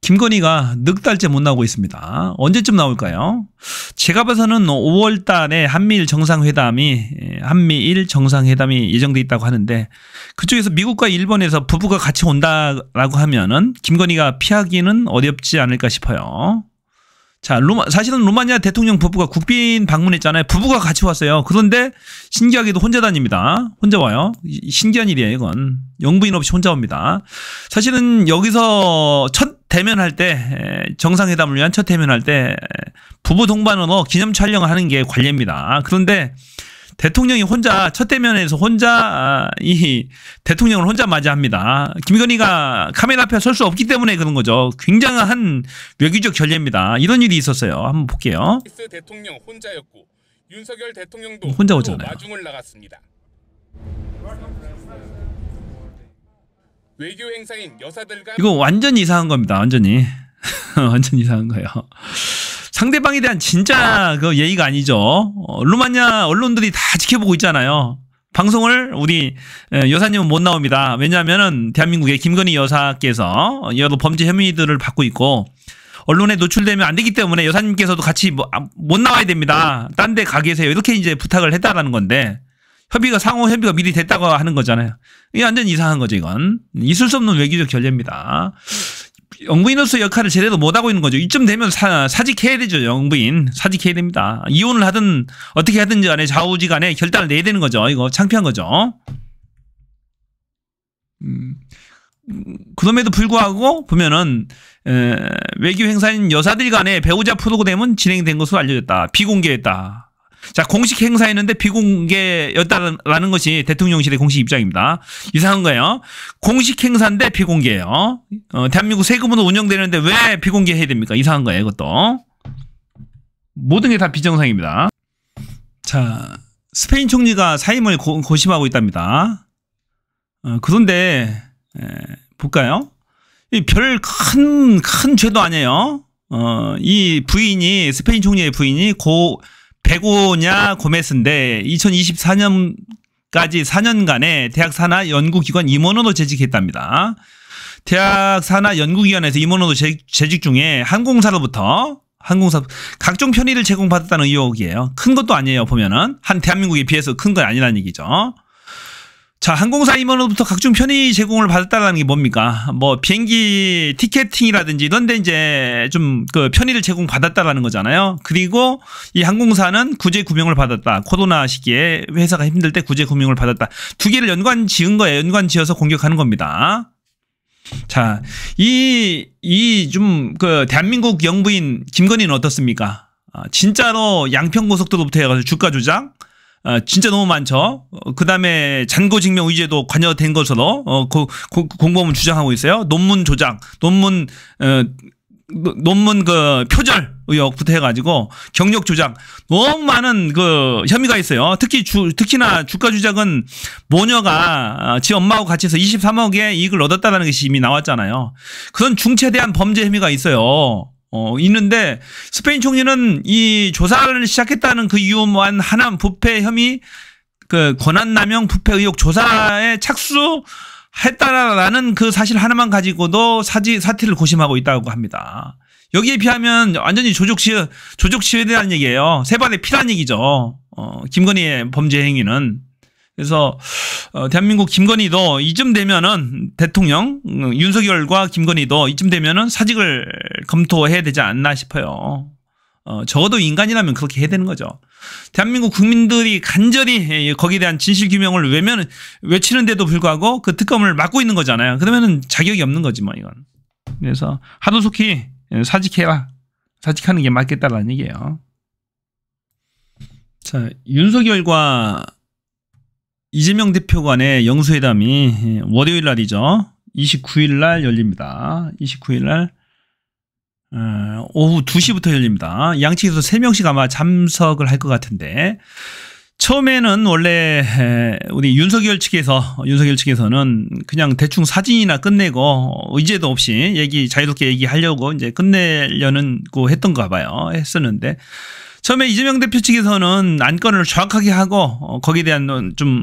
김건희가 넉 달째 못 나오고 있습니다. 언제쯤 나올까요? 제가 봐서는 5월 달에 한미일 정상회담이 예정돼 있다고 하는데 그쪽에서 미국과 일본에서 부부가 같이 온다라고 하면은 김건희가 피하기는 어렵지 않을까 싶어요. 자, 사실은 루마니아 대통령 부부가 국빈 방문했잖아요. 부부가 같이 왔어요. 그런데 신기하게도 혼자 다닙니다. 혼자 와요. 신기한 일이에요, 이건. 영부인 없이 혼자 옵니다. 사실은 여기서 첫 대면할 때, 정상회담을 위한 첫 대면할 때 부부 동반으로 기념 촬영을 하는 게 관례입니다. 그런데 대통령이 혼자 첫 대면에서 혼자 이 대통령을 혼자 맞이합니다. 김건희가 카메라 앞에 설 수 없기 때문에 그런 거죠. 굉장한 외교적 결례입니다. 이런 일이 있었어요. 한번 볼게요. 대통령 혼자였고 윤석열 대통령도 혼자 오잖아요. 마중을 나갔습니다. 외교 행사인 여사들과 이거 완전 이상한 겁니다. 완전히 완전 이상한 거예요. 상대방에 대한 진짜 그 예의가 아니죠. 루마니아 언론들이 다 지켜보고 있잖아요. 방송을 우리 여사님은 못 나옵니다. 왜냐하면은 대한민국의 김건희 여사께서 여러 범죄 혐의들을 받고 있고 언론에 노출되면 안 되기 때문에 여사님께서도 같이 못 나와야 됩니다. 딴 데 가 계세요. 이렇게 이제 부탁을 했다라는 건데 상호 협의가 미리 됐다고 하는 거잖아요. 이게 완전 이상한 거죠. 이건 있을 수 없는 외교적 결례입니다. 영부인으로서 역할을 제대로 못하고 있는 거죠. 이쯤 되면 사직해야 되죠. 영부인 사직해야 됩니다. 이혼을 하든 어떻게 하든지 간에 좌우지간에 결단을 내야 되는 거죠. 이거 창피한 거죠. 그럼에도 불구하고 보면은 외교 행사인 여사들 간에 배우자 프로그램은 진행된 것으로 알려졌다. 비공개였다. 자, 공식 행사였는데 비공개였다라는 것이 대통령실의 공식 입장입니다. 이상한 거예요. 공식 행사인데 비공개예요. 대한민국 세금으로 운영되는데 왜 비공개해야 됩니까? 이상한 거예요, 이것도. 모든 게 다 비정상입니다. 자, 스페인 총리가 사임을 고심하고 있답니다. 그런데 볼까요? 별 큰 죄도 아니에요. 이 부인이 스페인 총리의 부인이 베고냐 고메스인데 2024년까지 4년간의 대학 산하 연구기관 임원으로 재직했답니다. 대학 산하 연구기관에서 임원으로 재직 중에 항공사로부터 각종 편의를 제공받았다는 의혹이에요. 큰 것도 아니에요. 보면은 한 대한민국에 비해서 큰 건 아니라는 얘기죠. 자, 항공사 임원으로부터 각종 편의 제공을 받았다는 게 뭡니까? 뭐 비행기 티켓팅이라든지 이런 데 이제 좀 그 편의를 제공받았다라는 거잖아요. 그리고 이 항공사는 구제 구명을 받았다. 코로나 시기에 회사가 힘들 때 구제 구명을 받았다. 두 개를 연관 지은 거예요. 연관 지어서 공격하는 겁니다. 자, 좀 그 대한민국 영부인 김건희는 어떻습니까? 진짜로 양평고속도로부터 해가지고 주가 조작, 진짜 너무 많죠. 그 다음에 잔고증명 의제도 관여된 것으로 공범은 주장하고 있어요. 논문 조작, 논문 그 표절 의혹부터 해가지고 경력 조작 너무 많은 그 혐의가 있어요. 특히나 주가 조작은 모녀가 지 엄마하고 같이 해서 23억의 이익을 얻었다는 것이 이미 나왔잖아요. 그런 중체대한 범죄 혐의가 있어요. 있는데 스페인 총리는 이 조사를 시작했다는 그 이유만 하나 부패 혐의, 그 권한남용 부패 의혹 조사에 착수했다라는 그 사실 하나만 가지고도 사퇴를 고심하고 있다고 합니다. 여기에 비하면 완전히 조족시효에 얘기예요. 세발의 피란 얘기죠. 김건희의 범죄 행위는. 그래서 대한민국 김건희도 이쯤 되면은 대통령 윤석열과 김건희도 이쯤 되면은 사직을 검토해야 되지 않나 싶어요. 적어도 인간이라면 그렇게 해야 되는 거죠. 대한민국 국민들이 간절히 거기에 대한 진실 규명을 외치는데도 불구하고 그 특검을 막고 있는 거잖아요. 그러면은 자격이 없는 거지 뭐 이건. 그래서 하루속히 사직해라. 사직하는 게 맞겠다라는 얘기예요. 자, 윤석열과 이재명 대표 간의 영수회담이 월요일 날이죠. 29일 날 열립니다. 29일 날 오후 2시부터 열립니다. 양측에서 3명씩 아마 참석을 할 것 같은데 처음에는 원래 우리 윤석열 측에서는 그냥 대충 사진이나 끝내고 의제도 없이 자유롭게 얘기하려고 이제 끝내려는 거 했던가 봐요. 했었는데 처음에 이재명 대표 측에서는 안건을 정확하게 하고 거기에 대한 좀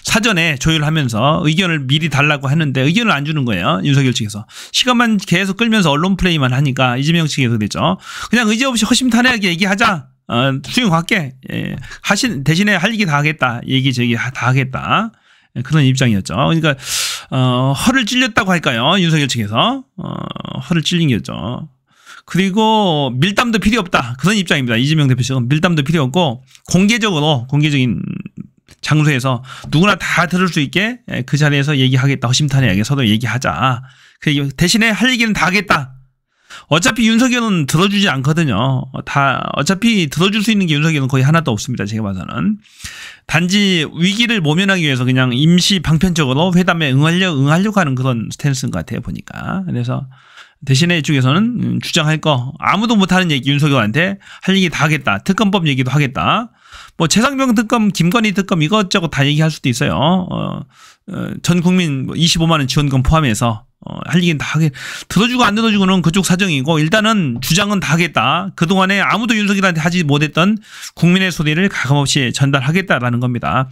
사전에 조율하면서 의견을 미리 달라고 했는데 의견을 안 주는 거예요. 윤석열 측에서. 시간만 계속 끌면서 언론 플레이만 하니까 이재명 측에서 그랬죠. 그냥 의지 없이 허심탄회하게 얘기하자. 수용할게. 예. 대신에 할 얘기 다 하겠다. 얘기 저기 다 하겠다. 그런 입장이었죠. 그러니까 허를 찔렸다고 할까요? 윤석열 측에서 허를 찔린 거죠. 그리고 밀담도 필요 없다. 그런 입장입니다. 이재명 대표 측은 밀담도 필요 없고 공개적인 장소에서 누구나 다 들을 수 있게 그 자리에서 얘기하겠다. 허심탄회하게 서로 얘기하자. 대신에 할 얘기는 다 하겠다. 어차피 윤석열은 들어주지 않거든요. 어차피 들어줄 수 있는 게 윤석열은 거의 하나도 없습니다. 제가 봐서는. 단지 위기를 모면하기 위해서 그냥 임시 방편적으로 회담에 응하려고 하는 그런 스탠스인 것 같아요. 보니까. 그래서 대신에 이쪽에서는 주장할 거 아무도 못하는 얘기 윤석열한테 할 얘기 다 하겠다. 특검법 얘기도 하겠다. 뭐 최상병 특검, 김건희 특검 이것저것 다 얘기할 수도 있어요. 전 국민 25만 원 지원금 포함해서 할 얘기는 다 하게 들어주고 안 들어주고는 그쪽 사정이고 일단은 주장은 다 하겠다. 그동안에 아무도 윤석열한테 하지 못했던 국민의 소리를 가감없이 전달하겠다라는 겁니다.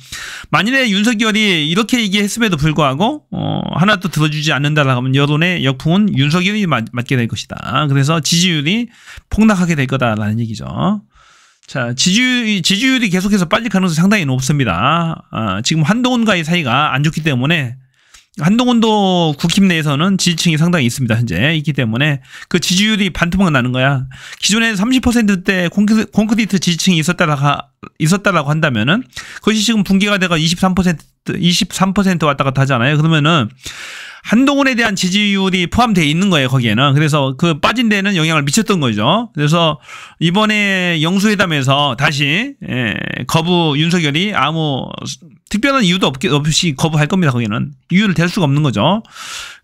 만일에 윤석열이 이렇게 얘기했음에도 불구하고 하나도 들어주지 않는다라고 하면 여론의 역풍은 윤석열이 맞게 될 것이다. 그래서 지지율이 폭락하게 될 거다라는 얘기죠. 자, 지지율이 계속해서 빠질 가능성이 상당히 높습니다. 지금 한동훈과의 사이가 안 좋기 때문에 한동훈도 국힘 내에서는 지지층이 상당히 있습니다. 현재 있기 때문에 그 지지율이 반토막 나는 거야. 기존에 30%대 콘크리트 지지층이 있었다라고 한다면은 그것이 지금 붕괴가 돼가 23% 왔다 갔다 하잖아요. 그러면은 한동훈에 대한 지지율이 포함되어 있는 거예요, 거기에는. 그래서 그 빠진 데는 영향을 미쳤던 거죠. 그래서 이번에 영수회담에서 다시 윤석열이 아무 특별한 이유도 없이 거부할 겁니다, 거기는. 이유를 댈 수가 없는 거죠.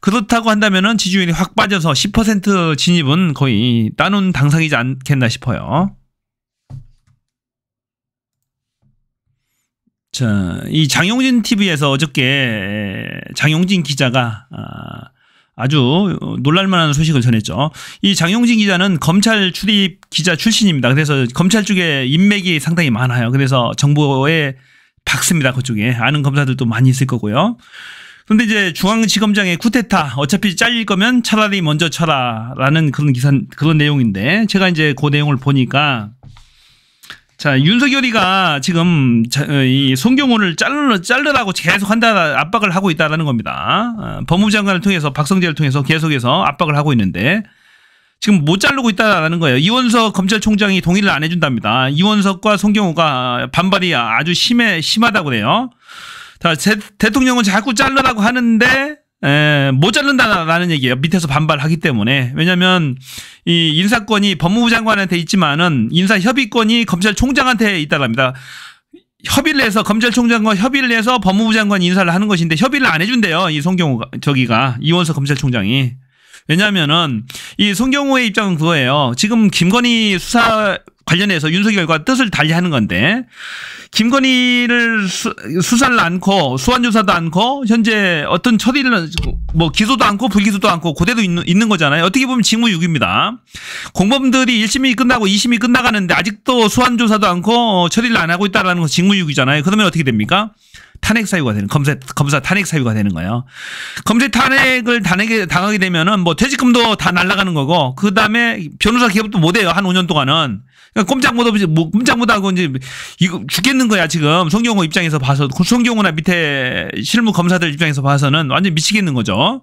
그렇다고 한다면은 지지율이 확 빠져서 10% 진입은 거의 따놓은 당상이지 않겠나 싶어요. 자, 이 장용진 TV에서 어저께 장용진 기자가 아주 놀랄만한 소식을 전했죠. 이 장용진 기자는 검찰 출입 기자 출신입니다. 그래서 검찰 쪽에 인맥이 상당히 많아요. 그래서 정보에 박습니다. 그쪽에 아는 검사들도 많이 있을 거고요. 그런데 이제 중앙지검장의 쿠데타 어차피 잘릴 거면 차라리 먼저 쳐라라는 그런 내용인데 제가 이제 그 내용을 보니까. 자, 윤석열이가 지금 이 송경호를 자르라고 계속 압박을 하고 있다라는 겁니다. 법무부 장관을 통해서 박성재를 통해서 계속해서 압박을 하고 있는데 지금 못 자르고 있다라는 거예요. 이원석 검찰총장이 동의를 안 해준답니다. 이원석과 송경호가 반발이 아주 심하다고 그래요. 자, 대통령은 자꾸 자르라고 하는데 못 자른다라는 얘기예요. 밑에서 반발하기 때문에. 왜냐하면 이 인사권이 법무부 장관한테 있지만은 인사협의권이 검찰총장한테 있다랍니다. 협의를 해서 검찰총장과 협의를 해서 법무부 장관이 인사를 하는 것인데 협의를 안 해준대요. 이 송경호가 이원석 검찰총장이. 왜냐하면은 이 송경호의 입장은 그거예요. 지금 김건희 수사 관련해서 윤석열과 뜻을 달리하는 건데 김건희를 수사를 않고 수환조사도 않고 현재 어떤 처리를 뭐 기소도 않고 불기소도 않고 그대로 있는 거잖아요. 어떻게 보면 직무유기입니다. 공범들이 1심이 끝나고 2심이 끝나가는데 아직도 수환조사도 않고 처리를 안 하고 있다는 건 직무유기잖아요. 그러면 어떻게 됩니까? 탄핵 사유가 되는 검사 탄핵 사유가 되는 거예요. 검사 탄핵을 당하게 되면은 뭐 퇴직금도 다 날아가는 거고 그 다음에 변호사 개업도 못 해요. 한 5년 동안은. 그러니까 꼼짝 못하고 이제 이거 죽겠는 거야 지금. 송경호 입장에서 봐서 송경호나 밑에 실무 검사들 입장에서 봐서는 완전 미치겠는 거죠.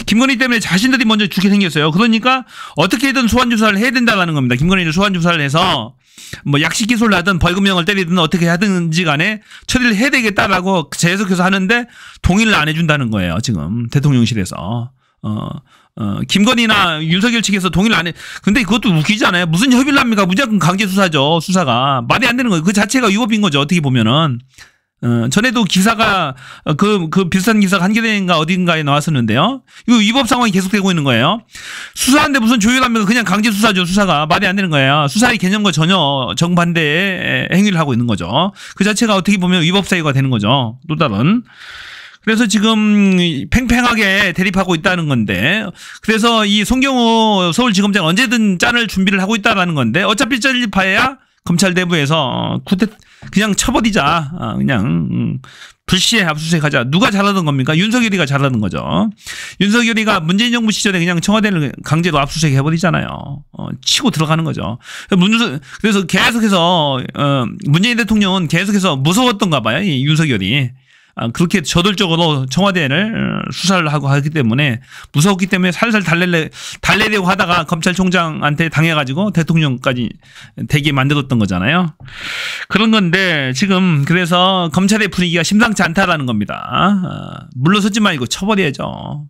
김건희 때문에 자신들이 먼저 죽게 생겼어요. 그러니까 어떻게든 소환조사를 해야 된다는 겁니다. 김건희를 소환조사를 해서 뭐 약식 기소를 하든 벌금형을 때리든 어떻게 하든지 간에 처리를 해야 되겠다라고 계속해서 하는데 동의를 안 해준다는 거예요. 지금 대통령실에서. 김건희나 윤석열 측에서 동의를 안 해. 근데 그것도 웃기잖아요. 무슨 협의를 합니까? 무조건 강제 수사죠. 수사가. 말이 안 되는 거예요. 그 자체가 위법인 거죠. 어떻게 보면은. 전에도 기사가 그 비슷한 기사가 한겨레인가 어딘가에 나왔었는데요. 이거 위법 상황이 계속되고 있는 거예요. 수사하는데 무슨 조율합니까? 그냥 강제 수사죠. 수사가 말이 안 되는 거예요. 수사의 개념과 전혀 정반대의 행위를 하고 있는 거죠. 그 자체가 어떻게 보면 위법 사유가 되는 거죠. 또 다른. 그래서 지금 팽팽하게 대립하고 있다는 건데 그래서 이 송경호 서울지검장 언제든 짠을 준비를 하고 있다는 건데 어차피 잘릴 바에야 검찰 내부에서 그냥 쳐버리자. 그냥 불시에 압수수색하자. 누가 잘하던 겁니까? 윤석열이가 잘하던 거죠. 윤석열이가 문재인 정부 시절에 그냥 청와대를 강제로 압수수색 해버리잖아요. 치고 들어가는 거죠. 그래서 계속해서 문재인 대통령은 계속해서 무서웠던가 봐요. 이 윤석열이. 그렇게 저돌적으로 청와대를 수사를 하고 하기 때문에 무서웠기 때문에 살살 달래려고 하다가 검찰총장한테 당해가지고 대통령까지 되게 만들었던 거잖아요. 그런 건데 지금 그래서 검찰의 분위기가 심상치 않다라는 겁니다. 물러서지 말고 쳐버려야죠.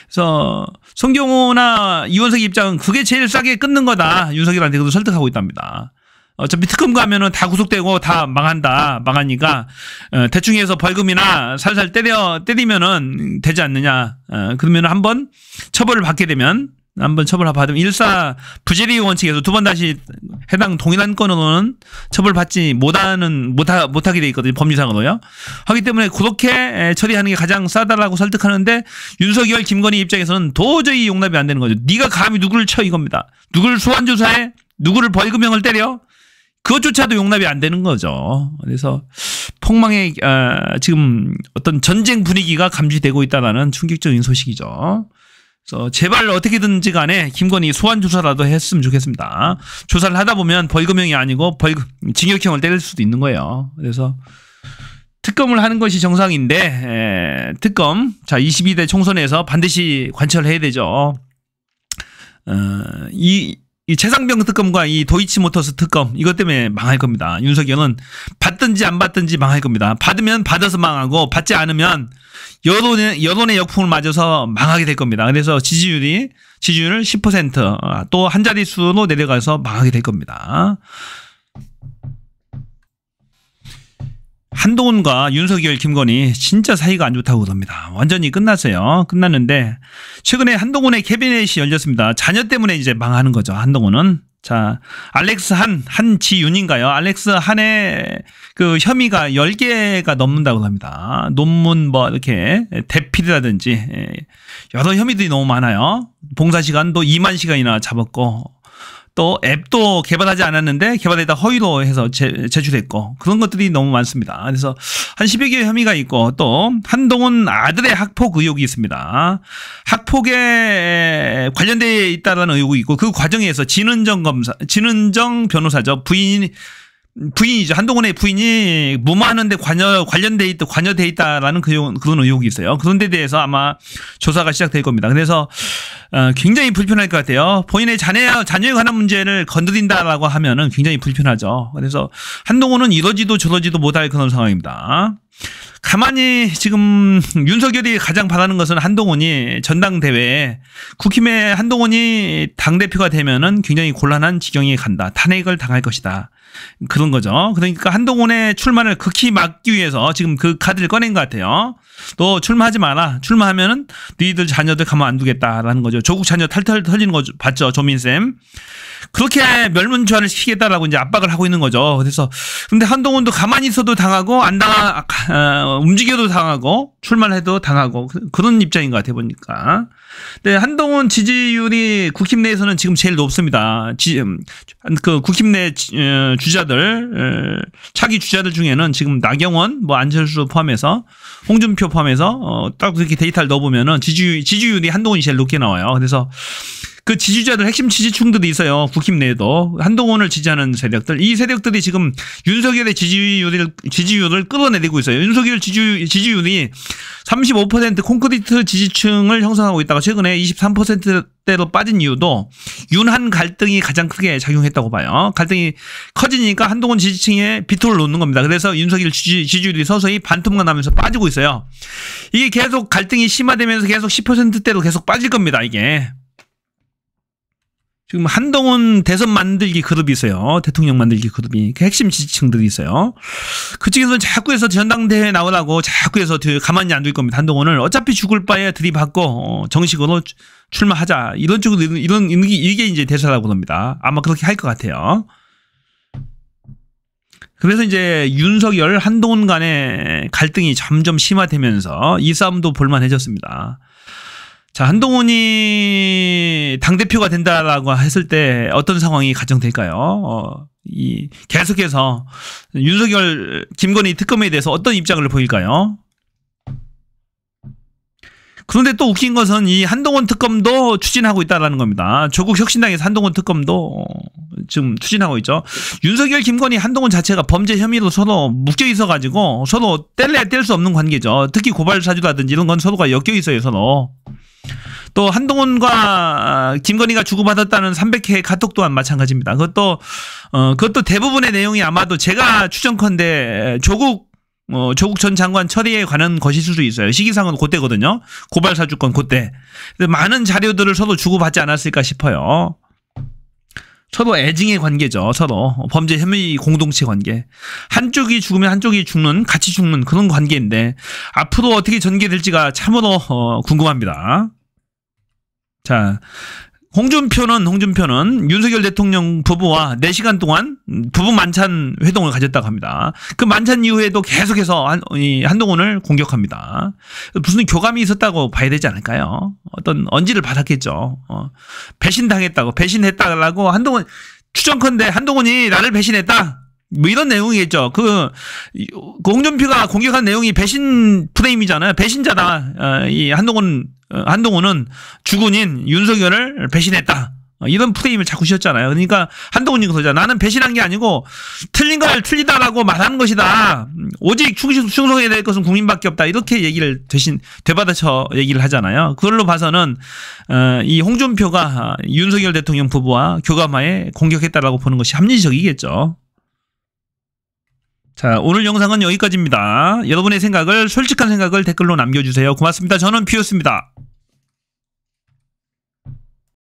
그래서 송경호나 이원석 입장은 그게 제일 싸게 끊는 거다. 윤석열한테 그도 설득하고 있답니다. 어차피 특검 가면은 다 구속되고 다 망하니까 대충 해서 벌금이나 살살 때리면은 되지 않느냐. 그러면 한번 처벌을 받게 되면 일사 부재리 원칙에서 두 번 다시 해당 동일한 건으로는 처벌받지 못하게 돼 있거든요. 법리상으로요. 하기 때문에 그렇게 처리하는 게 가장 싸다라고 설득하는데 윤석열, 김건희 입장에서는 도저히 용납이 안 되는 거죠. 네가 감히 누구를 쳐 이겁니다. 누구를 소환조사해? 누구를 벌금형을 때려? 그것조차도 용납이 안 되는 거죠. 그래서 폭망의 지금 어떤 전쟁 분위기가 감지되고 있다는 충격적인 소식이죠. 그래서 제발 어떻게든지 간에 김건희 소환 조사라도 했으면 좋겠습니다. 조사를 하다 보면 벌금형이 아니고 징역형을 때릴 수도 있는 거예요. 그래서 특검을 하는 것이 정상인데 특검 22대 총선에서 반드시 관철해야 되죠. 이 최상병 특검과 이 도이치모터스 특검 이것 때문에 망할 겁니다. 윤석열은 받든지 안 받든지 망할 겁니다. 받으면 받아서 망하고 받지 않으면 여론의 역풍을 맞아서 망하게 될 겁니다. 그래서 지지율 10% 또 한 자릿수로 내려가서 망하게 될 겁니다. 한동훈과 윤석열, 김건희 진짜 사이가 안 좋다고 그럽니다. 완전히 끝났어요. 끝났는데 최근에 한동훈의 캐비넷이 열렸습니다. 자녀 때문에 이제 망하는 거죠. 한동훈은. 자, 알렉스 한지윤인가요? 알렉스 한의 그 혐의가 10개가 넘는다고 합니다. 논문 이렇게 대필이라든지 여러 혐의들이 너무 많아요. 봉사 시간도 2만 시간이나 잡았고 또 앱도 개발하지 않았는데 개발에다 허위로 해서 제출했고 그런 것들이 너무 많습니다. 그래서 한 10여 개의 혐의가 있고 또 한동훈 아들의 학폭 의혹이 있습니다. 학폭에 관련되어 있다는 의혹이 있고 그 과정에서 진은정 변호사죠. 부인이죠. 한동훈의 부인이 무마하는데 관여돼 있다라는 그런 의혹이 있어요. 그런 데 대해서 아마 조사가 시작될 겁니다. 그래서 굉장히 불편할 것 같아요. 본인의 자녀에 관한 문제를 건드린다라고 하면은 굉장히 불편하죠. 그래서 한동훈은 이러지도 저러지도 못할 그런 상황입니다. 가만히 지금 윤석열이 가장 바라는 것은 한동훈이 전당대회에 국힘의 한동훈이 당대표가 되면은 굉장히 곤란한 지경에 간다. 탄핵을 당할 것이다. 그런 거죠. 그러니까 한동훈의 출마를 극히 막기 위해서 지금 그 카드를 꺼낸 것 같아요. 또 출마하지 마라. 출마하면은 너희들 자녀들 가만 안 두겠다라는 거죠. 조국 자녀 탈탈 털리는 거 봤죠. 조민쌤. 그렇게 멸문주화를 시키겠다라고 이제 압박을 하고 있는 거죠. 그래서 근데 한동훈도 가만히 있어도 당하고 움직여도 당하고 출마를 해도 당하고 그런 입장인 것 같아 보니까. 근데 한동훈 지지율이 국힘 내에서는 지금 제일 높습니다. 그 국힘 내 주자들 차기 주자들 중에는 지금 나경원, 안철수 포함해서 홍준표 포함해서 딱 이렇게 데이터를 넣어보면은 지지율이 한동훈이 제일 높게 나와요. 그래서 그 지지자들 핵심 지지층들이 있어요. 국힘 내에도 한동훈을 지지하는 세력들. 이 세력들이 지금 윤석열의 지지율을 끌어내리고 있어요. 윤석열 지지율이 35% 콘크리트 지지층을 형성하고 있다가 최근에 23%대로 빠진 이유도 윤한 갈등이 가장 크게 작용했다고 봐요. 갈등이 커지니까 한동훈 지지층에 비토를 놓는 겁니다. 그래서 윤석열 지지율이 서서히 반토막 나면서 빠지고 있어요. 이게 계속 갈등이 심화되면서 계속 10%대로 계속 빠질 겁니다. 이게. 지금 한동훈 대선 만들기 그룹이 있어요. 대통령 만들기 그룹이. 그 핵심 지지층들이 있어요. 그쪽에서는 자꾸 해서 전당대회에 나오라고 자꾸 해서 가만히 안 둘 겁니다. 한동훈을 어차피 죽을 바에 들이받고 정식으로 출마하자. 이런 쪽으로 이게 이제 대사라고 합니다. 아마 그렇게 할 것 같아요. 그래서 이제 윤석열, 한동훈 간의 갈등이 점점 심화되면서 이 싸움도 볼만해졌습니다. 자, 한동훈이 당대표가 된다라고 했을 때 어떤 상황이 가정될까요? 계속해서 윤석열, 김건희 특검에 대해서 어떤 입장을 보일까요? 그런데 또 웃긴 것은 이 한동훈 특검도 추진하고 있다는 겁니다. 조국 혁신당에서 한동훈 특검도 지금 추진하고 있죠. 윤석열, 김건희, 한동훈 자체가 범죄 혐의로 서로 묶여 있어가지고 서로 뗄래야 뗄 수 없는 관계죠. 특히 고발 사주라든지 이런 건 서로가 엮여 있어요, 서로. 또 한동훈과 김건희가 주고받았다는 300회 카톡 또한 마찬가지입니다. 그것도 대부분의 내용이 아마도 제가 추정컨대 조국 전 장관 처리에 관한 것일 수도 있어요. 시기상은 그때거든요. 고발 사주권 그때. 많은 자료들을 서로 주고받지 않았을까 싶어요. 서로 애증의 관계죠. 서로 범죄 혐의 공동체 관계. 한쪽이 죽으면 한쪽이 죽는, 같이 죽는 그런 관계인데 앞으로 어떻게 전개될지가 참으로 궁금합니다. 자, 홍준표는 윤석열 대통령 부부와 4시간 동안 부부 만찬 회동을 가졌다고 합니다. 그 만찬 이후에도 계속해서 한동훈을 공격합니다. 무슨 교감이 있었다고 봐야 되지 않을까요? 어떤 언지를 받았겠죠. 배신당했다고, 배신했다고 한동훈, 추정컨대 한동훈이 나를 배신했다. 뭐 이런 내용이겠죠. 그 홍준표가 공격한 내용이 배신 프레임이잖아요. 배신자다. 이 한동훈은 주군인 윤석열을 배신했다. 이런 프레임을 자꾸 씌웠잖아요. 그러니까 한동훈이 그러잖아. 나는 배신한 게 아니고 틀린 걸 틀리다라고 말하는 것이다. 오직 충성해야 될 것은 국민밖에 없다. 이렇게 얘기를 되받아쳐 얘기를 하잖아요. 그걸로 봐서는 이 홍준표가 윤석열 대통령 부부와 교감하에 공격했다라고 보는 것이 합리적이겠죠. 자, 오늘 영상은 여기까지입니다. 여러분의 생각을, 솔직한 생각을 댓글로 남겨주세요. 고맙습니다. 저는 피오스입니다.